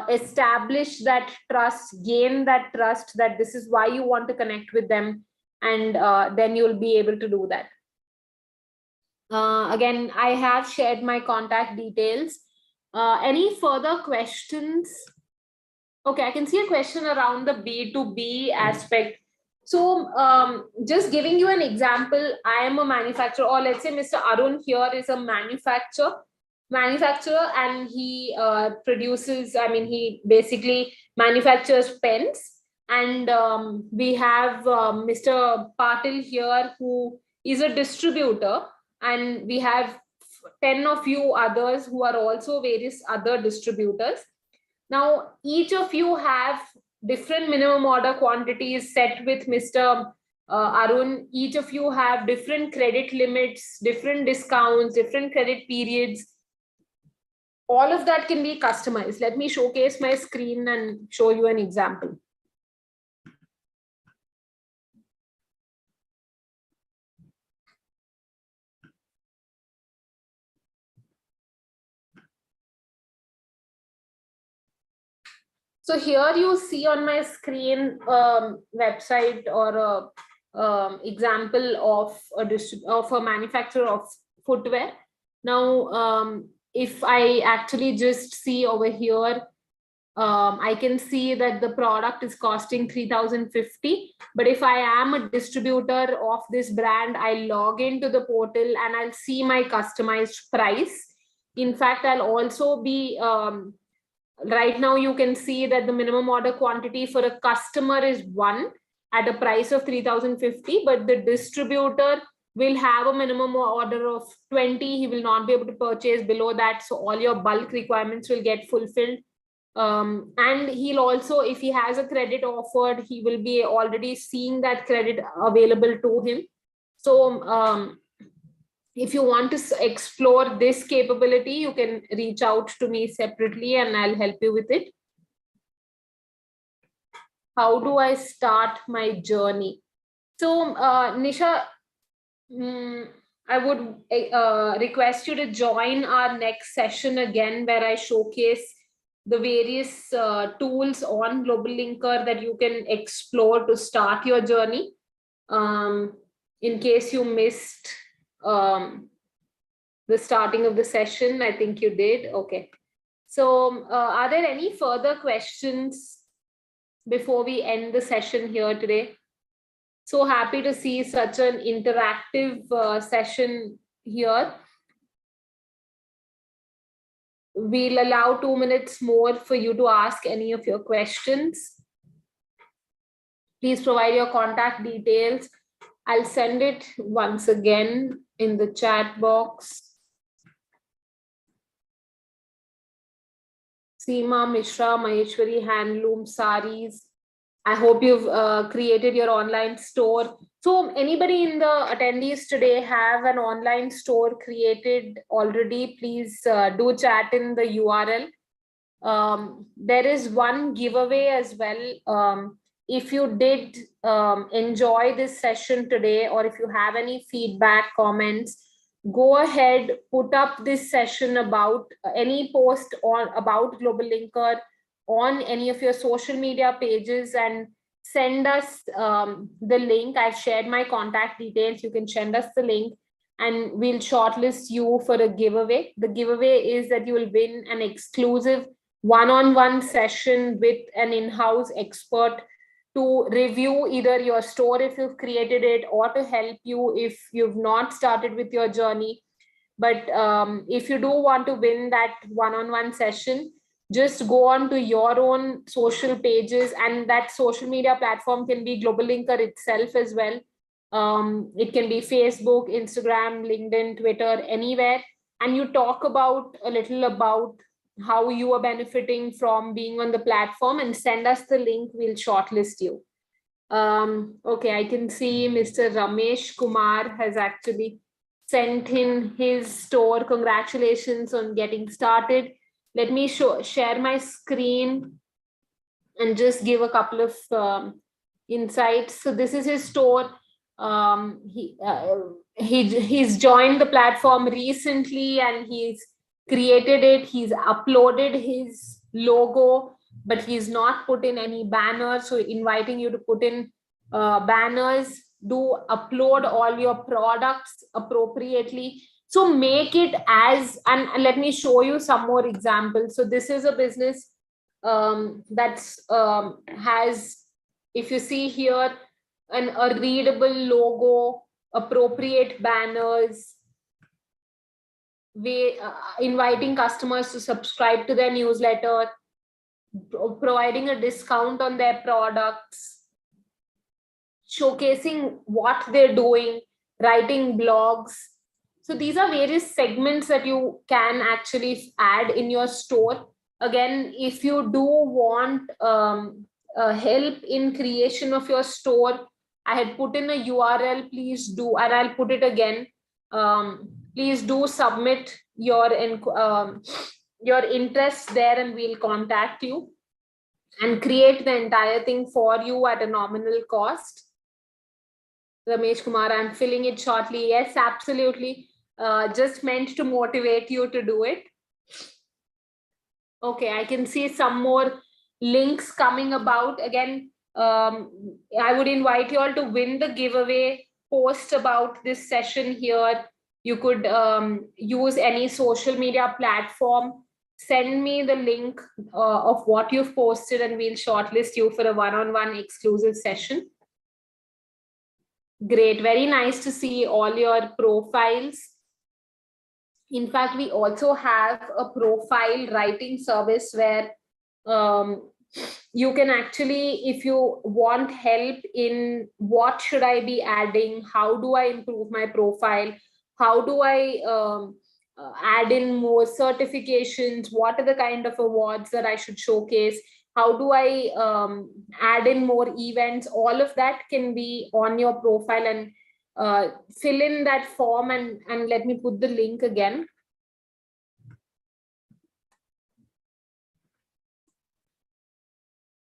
establish that trust, gain that trust that this is why you want to connect with them, and then you'll be able to do that. Again, I have shared my contact details. Any further questions? Okay, I can see a question around the B2B aspect. So just giving you an example, I am a manufacturer, or let's say Mr. Arun here is a manufacturer, and he produces, I mean, he basically manufactures pens. And we have Mr. Patil here, who is a distributor, and we have 10 of you others who are also various other distributors. Now, each of you have different minimum order quantities set with Mr. Arun, each of you have different credit limits, different discounts, different credit periods. All of that can be customized. Let me showcase my screen and show you an example. So here you see on my screen website or a example of a manufacturer of footwear. Now, if I actually just see over here, I can see that the product is costing 3,050. But if I am a distributor of this brand, I log into the portal and I'll see my customized price. In fact, I'll also be right now you can see that the minimum order quantity for a customer is 1 at a price of 3,050, but the distributor will have a minimum order of 20. He will not be able to purchase below that. So all your bulk requirements will get fulfilled. And he'll also, if he has a credit offered, he will be already seeing that credit available to him. So if you want to explore this capability, you can reach out to me separately and I'll help you with it. How do I start my journey? So Nisha, I would request you to join our next session again, where I showcase the various tools on Globallinker that you can explore to start your journey. In case you missed the starting of the session, I think you did. Okay. So are there any further questions before we end the session here today? So happy to see such an interactive session here. We'll allow 2 minutes more for you to ask any of your questions. Please provide your contact details. I'll send it once again in the chat box. Seema Mishra, Maheshwari Handloom Saris. I hope you've created your online store. So anybody in the attendees today have an online store created already? Please do chat in the URL. There is one giveaway as well. If you did enjoy this session today, or if you have any feedback, comments, go ahead, put up this session about any post on about Globallinker on any of your social media pages and send us the link. I've shared my contact details. You can send us the link and we'll shortlist you for a giveaway. The giveaway is that you will win an exclusive one-on-one session with an in-house expert to review either your store if you've created it, or to help you if you've not started with your journey. But if you do want to win that one-on-one session, just go on to your own social pages, and that social media platform can be Globallinker itself as well. It can be Facebook, Instagram, LinkedIn, Twitter, anywhere. And you talk about a little about how you are benefiting from being on the platform and send us the link. We'll shortlist you. Okay, I can see Mr. Ramesh Kumar has actually sent in his store. Congratulations on getting started. Let me share my screen and just give a couple of insights. So this is his store. He's joined the platform recently and he's created it. He's uploaded his logo, but he's not put in any banners. So inviting you to put in banners. Do upload all your products appropriately. So make it as, and let me show you some more examples. So this is a business that's has, if you see here, a readable logo, appropriate banners, inviting customers to subscribe to their newsletter, providing a discount on their products, showcasing what they're doing, writing blogs. So these are various segments that you can actually add in your store. Again, if you do want help in creation of your store, I had put in a URL. Please do, and I'll put it again. Please do submit your interests there, and we'll contact you and create the entire thing for you at a nominal cost. Ramesh Kumar, I'm filling it shortly. Yes, absolutely. Just meant to motivate you to do it. Okay, I can see some more links coming about. Again, I would invite you all to win the giveaway. Post about this session here. You could use any social media platform. Send me the link of what you've posted, and we'll shortlist you for a one-on-one exclusive session. Great, very nice to see all your profiles. In fact, we also have a profile writing service where you can actually, if you want help in what should I be adding, how do I improve my profile, how do I add in more certifications, what are the kind of awards that I should showcase, how do I add in more events, all of that can be on your profile. And fill in that form, and let me put the link again.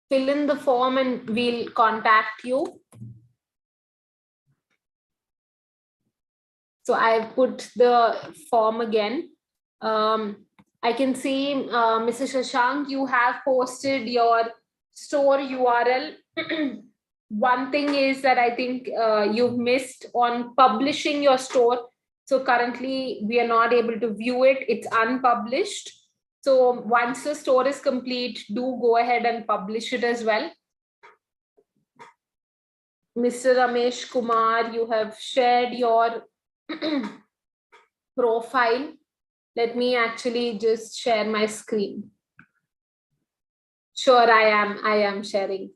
Fill in the form and we'll contact you. So I've put the form again. I can see, Mr. Shashank, you have posted your store URL. One thing is that I think you've missed on publishing your store. So currently we are not able to view it. It's unpublished. So once the store is complete, do go ahead and publish it as well. Mr. Ramesh Kumar, you have shared your profile. Let me actually just share my screen. Sure, I am sharing.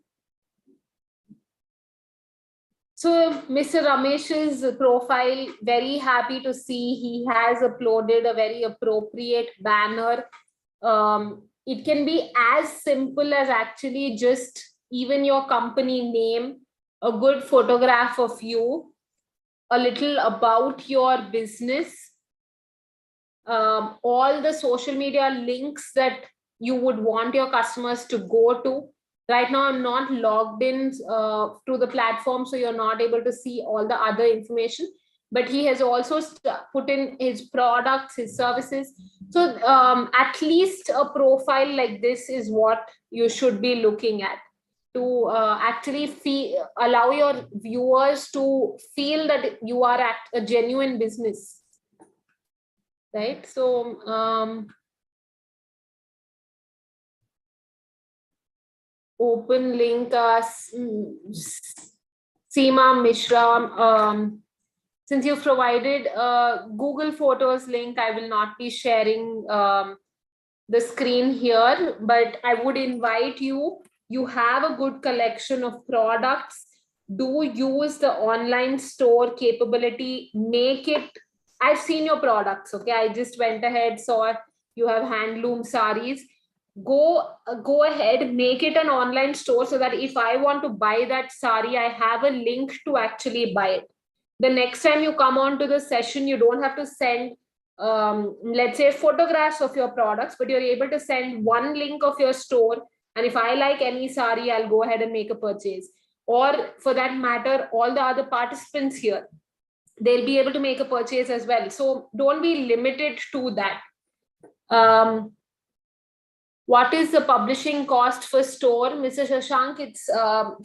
So Mr. Ramesh's profile, very happy to see he has uploaded a very appropriate banner. It can be as simple as actually just even your company name, a good photograph of you, a little about your business, all the social media links that you would want your customers to go to. Right now, I'm not logged in to the platform, so you're not able to see all the other information. But he has also put in his products, his services. So at least a profile like this is what you should be looking at to actually allow your viewers to feel that you are at a genuine business, right? So open link, Seema Mishra, since you've provided Google Photos link, I will not be sharing the screen here, but I would invite you, you have a good collection of products, do use the online store capability, make it, I've seen your products, okay? I just went ahead, saw you have handloom saris. Go ahead, make it an online store so that if I want to buy that sari, I have a link to actually buy it. The next time you come on to the session, you don't have to send, let's say, photographs of your products, but you're able to send one link of your store. And if I like any sari, I'll go ahead and make a purchase. Or for that matter, all the other participants here, they'll be able to make a purchase as well. So don't be limited to that. What is the publishing cost for store? Mr. Shashank, it's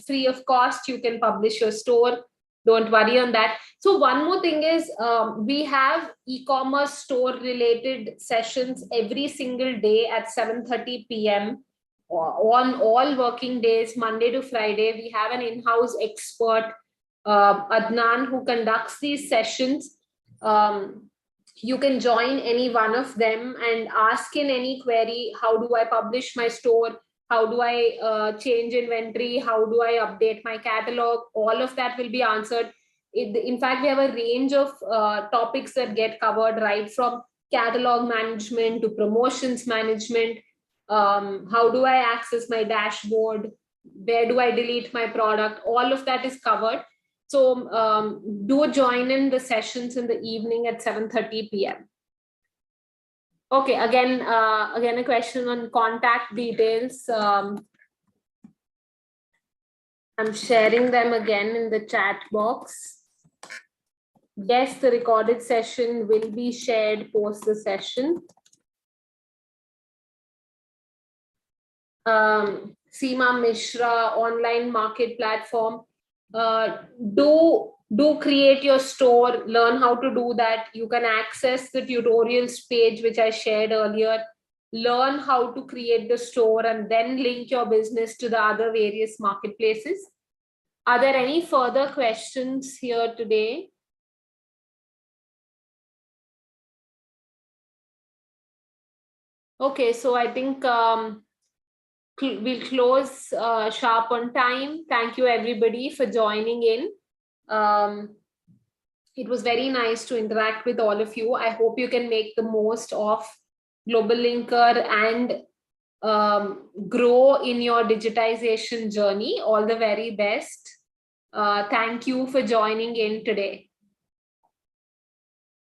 free of cost. You can publish your store. Don't worry on that. So one more thing is we have e-commerce store related sessions every single day at 7:30 p.m. on all working days, Monday to Friday. We have an in-house expert, Adnan, who conducts these sessions. You can join any one of them and ask in any query, how do I publish my store? How do I change inventory? How do I update my catalog? All of that will be answered. In fact, we have a range of topics that get covered, right from catalog management to promotions management. How do I access my dashboard? Where do I delete my product? All of that is covered. So do join in the sessions in the evening at 7:30 p.m. Okay, again a question on contact details. I'm sharing them again in the chat box. Yes, the recorded session will be shared post the session. Seema Mishra, online market platform. Do create your store, learn how to do that. You can access the tutorials page, which I shared earlier. Learn how to create the store and then link your business to the other various marketplaces. Are there any further questions here today? Okay, so I think we'll close sharp on time. Thank you everybody for joining in. It was very nice to interact with all of you. I hope you can make the most of Globallinker and grow in your digitization journey. All the very best. Thank you for joining in today.